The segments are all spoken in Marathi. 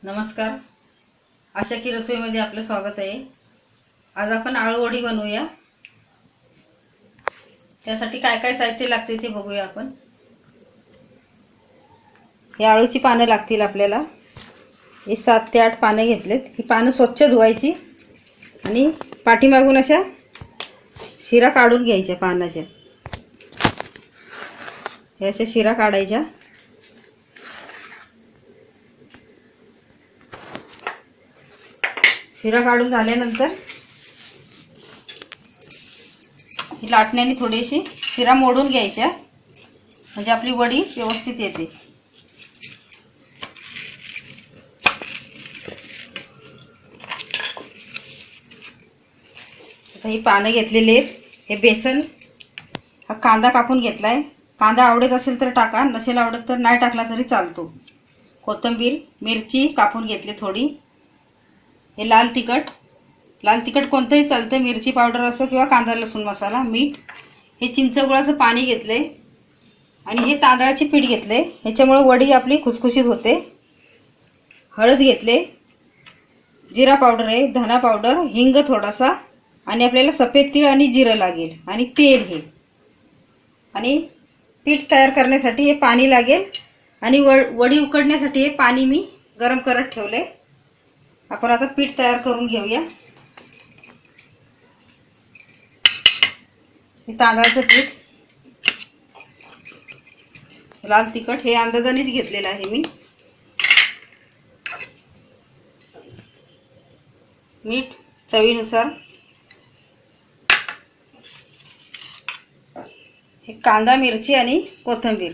नमस्कार, आशा की रसोईमध्ये आपलं स्वागत आहे। आज आपण आळू वडी बनवूया। त्यासाठी काय काय साहित्य लागते ते बघूया आपण। हे आळूची पानं लागतील आपल्याला। हे 7 ते 8 पानं घेतलेत। ही पानं स्वच्छ धुवायची आणि पाठीमागून अशा शिरा काढून घ्यायच्या पानाच्या। हे अशा शिरा काढायच्या। शिरा काढून झाल्यानंतर लाटण्याने थोडीशी शिरा मोडून घ्यायच्या, म्हणजे आपली वडी व्यवस्थित येते। आता ही पानं घेतलेली आहेत। हे बेसन, हा कांदा कापून घेतलाय। कांदा आवडत असेल तर टाका, नसेल आवडत तर नाही टाकला तरी चालतो। कोथिंबीर, मिरची कापून घेतली थोडी। हे लाल तिखट कोणतंही चालतं, मिरची पावडर असो किंवा कांदा लसूण मसाला, मीठ। हे चिंचगुळाचं पाणी घेतले आणि हे तांदळाचे पीठ घेतले, ह्याच्यामुळे वडी आपली खुसखुशीत होते। हळद घेतले, जिरा पावडर आहे, धना पावडर, हिंग थोडासा, आणि आपल्याला सफेद तीळ आणि जिरं लागेल, आणि तेल हे। आणि पीठ तयार करण्यासाठी हे पाणी लागेल, आणि वडी उकडण्यासाठी हे पाणी मी गरम करत ठेवले। आपण आता पीठ तयार करून घेऊया। हे तांदळाचं पीठ, लाल तिखट हे अंदाजानेच घेतलेलं आहे मी, मीठ चवीनुसार, हे कांदा, मिरची आणि कोथिंबीर।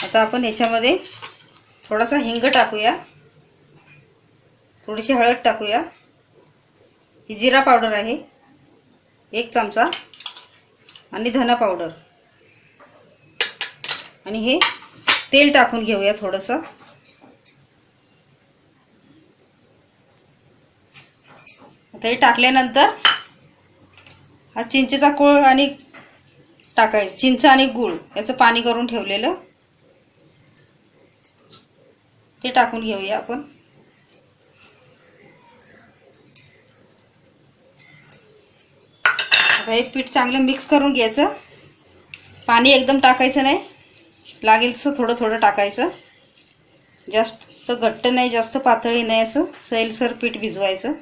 आता आपण याच्यामध्ये थोडासा हिंग टाकूया, थोडीशी हळद टाकूया। ही जिरा पावडर आहे 1 चमचा, आणि धना पावडर, आणि हे तेल टाकून घेऊया थोडंसं। आता हे टाकल्यानंतर हा चिंचेचा कोळ आणि टाकायचं, चिंच आणि गूळ याचं पाणी करून ठेवलेलं ते टाकून घेऊया आपण। आता हे पीठ चांगलं मिक्स करून घ्यायचं। पाणी एकदम टाकायचं नाही, लागेल तसं थोडं थोडं टाकायचं। जास्त घट्ट नाही, जास्त पातळी नाही, असं सैलसर पीठ भिजवायचं।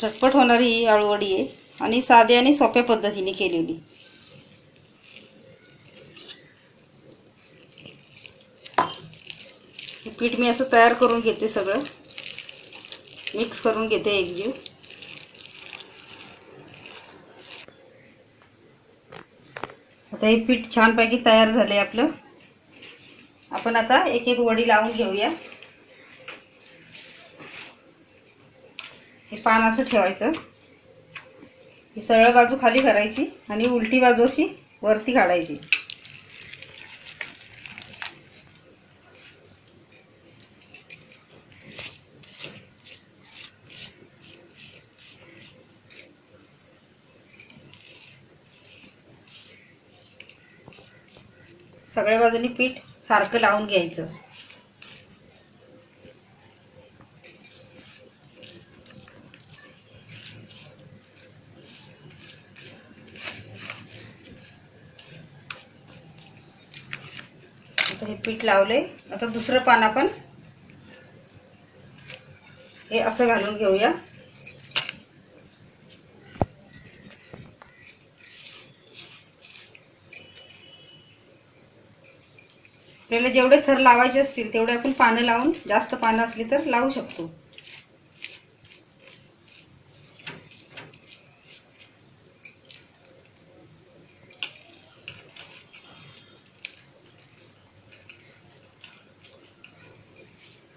झटपट होणारी ही आळूवडी आहे, आणि साध्या आणि सोप्या पद्धतीने केलेली। हे पीठ मी असं तयार करून घेते, सगळं मिक्स करून घेते एकजीव। आता हे पीठ छानपैकी तयार झाले आपलं। आपण आता एक एक वडी लावून घेऊया। हे पान असं ठेवायचं, ही सरळ बाजू खाली करायची आणि उलटी बाजू अशी वरती काढायची। सगळ्या बाजूनी पीठ सारखं लावून घ्यायचं। हे पीठ लावले। आता दुसरं पान आपण हे असं घालून घेऊया। आपल्याला जेवढे थर लावायचे असतील तेवढे आपण पानं लावून, जास्त पानं असली तर लावू शकतो।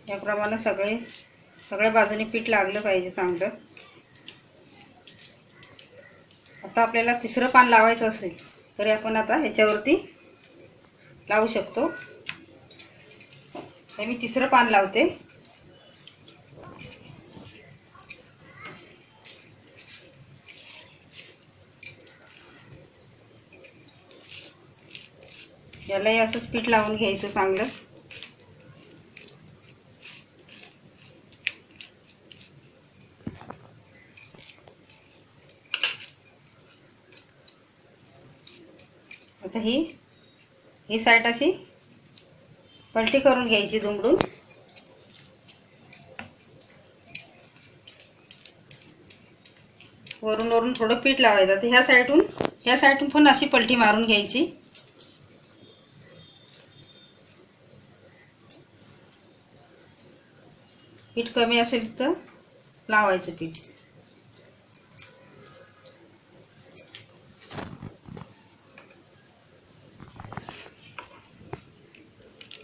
याप्रमाणे सगळ्या बाजूने पीठ लागलं पाहिजे चांगलं। आता आपल्याला तिसरं पान लावायचं असेल तरी आपण आता ह्याच्यावरती लावू शकतो। हे मी तिसरं पान लावते. यालाही असंच पीठ लावून घ्यायचं चांगलं. आता ही साईड अशी पलटी करून घ्यायची दुमडून. वरून वरून थोडं पीठ लावायचं. तर ह्या साईडून पण अशी पलटी मारून घ्यायची. पीठ कमी असेल तर लावायचं पीठ.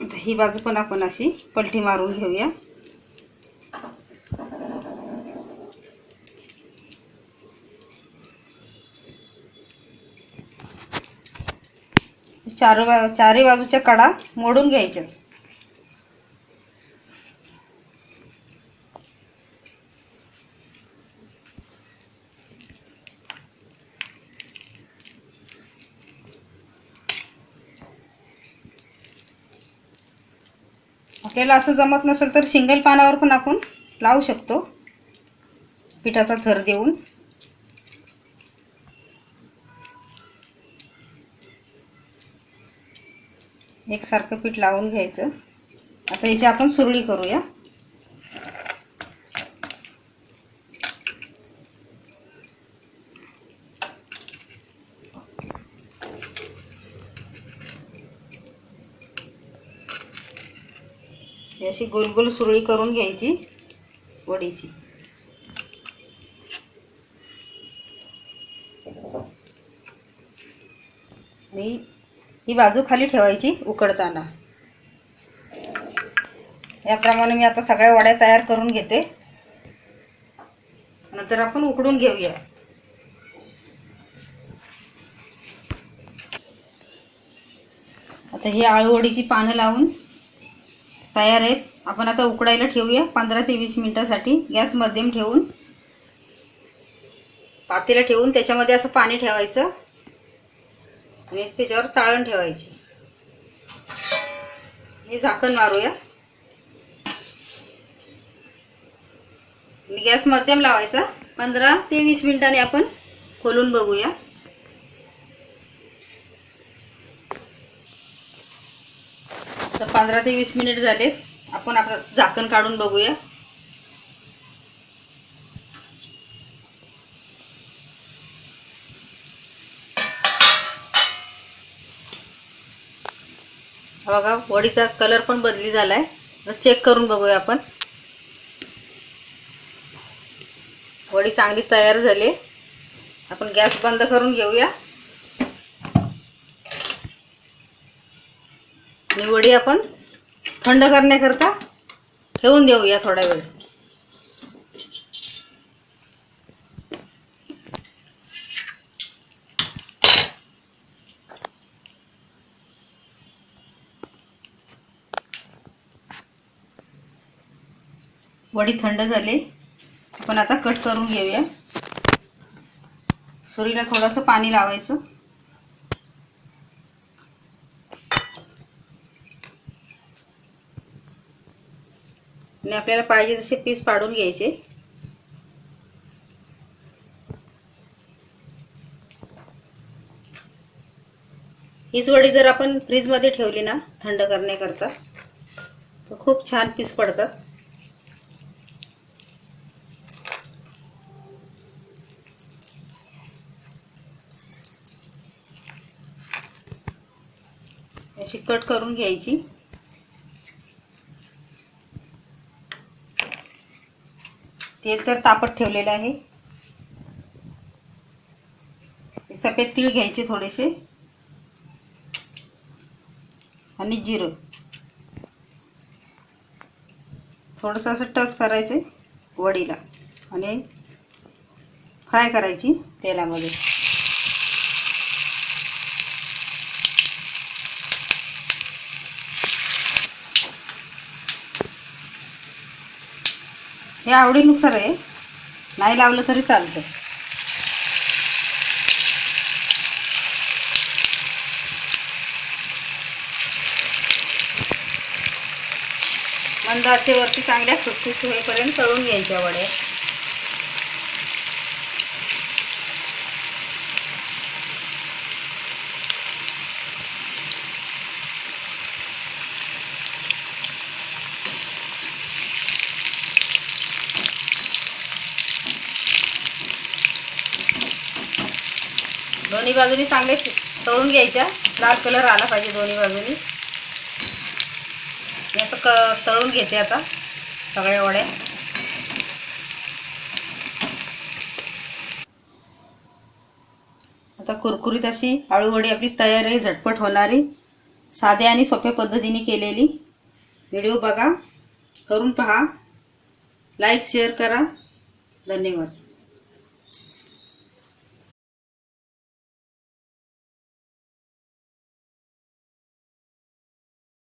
आता ही बाजू पण आपण अशी पलटी मारून घेऊया. चारही बाजूच्या कडा मोडून घ्यायच्या. आपल्याला असं जमत नसेल तर सिंगल पानावर पण आपण लावू शकतो पिठाचा थर देऊन. एकसारखं पीठ लावून घ्यायचं. आता याची आपण सुरळी करूया. अशी गोल गोल सुरळी करून घ्यायची वडीची. आणि ही बाजू खाली ठेवायची उकडताना. याप्रमाणे मी आता सगळ्या वड्या तयार करून घेते. नंतर आपण उकडून घेऊया. आता ही आळूवडीची पानं लावून तयार आहेत. आपण आता उकडायला ठेवूया 15 ते 20 मिनिटांसाठी. गॅस मध्यम ठेवून पातेलं ठेवून त्याच्यामध्ये असं पाणी ठेवायचं आणि त्याच्यावर चाळण ठेवायची. हे झाकण मारूया. गॅस मध्यम लावायचा. 15 ते 20 मिनिटांनी आपण खोलून बघूया. तर 15 ते 20 मिनिट झालेत. आपण आता झाकण काढून बघूया. बघा वडीचा कलर पण बदली झालाय. चेक करून बघूया आपण. वडी चांगली तयार झाली. आपण गॅस बंद करून घेऊया. आणि वडी आपण थंड करण्याकरता ठेवून देऊया थोडा वेळ. वडी थंड झाली. आपण आता कट करून घेऊया. सुरीला थोडंसं पाणी लावायचं. आणि आपल्याला पाहिजे तसे पीस पाडून घ्यायचे. हीच वडी जर आपण फ्रीज मध्ये ठेवली ना थंड करण्याकरता तर खूप छान पीस पडतात. अशी कट करून घ्यायची. तेल तर तापत ठेवलेलं आहे. सफेद तीळ घ्यायचे थोडेसे आणि जिरं थोडंसं असं टच करायचे वडीला आणि फ्राय करायची तेलामध्ये. हे आवडीनुसार आहे, नाही लावलं तरी चालतं. मंद आचेवरती चांगल्या खुसखुस होईपर्यंत तळून घ्यायच्या वड्या. दोन्ही बाजूनी चांगले तळून घ्यायच्या. लाल कलर आला पाहिजे दोन्ही बाजूनी. मी असं तळून घेते आता सगळ्या वड्या. आता कुरकुरीत अशी आळूवडी आपली तयार आहे, झटपट होणारी, साध्या आणि सोप्या पद्धतीने केलेली. व्हिडिओ बघा, करून पहा, लाईक शेअर करा. धन्यवाद.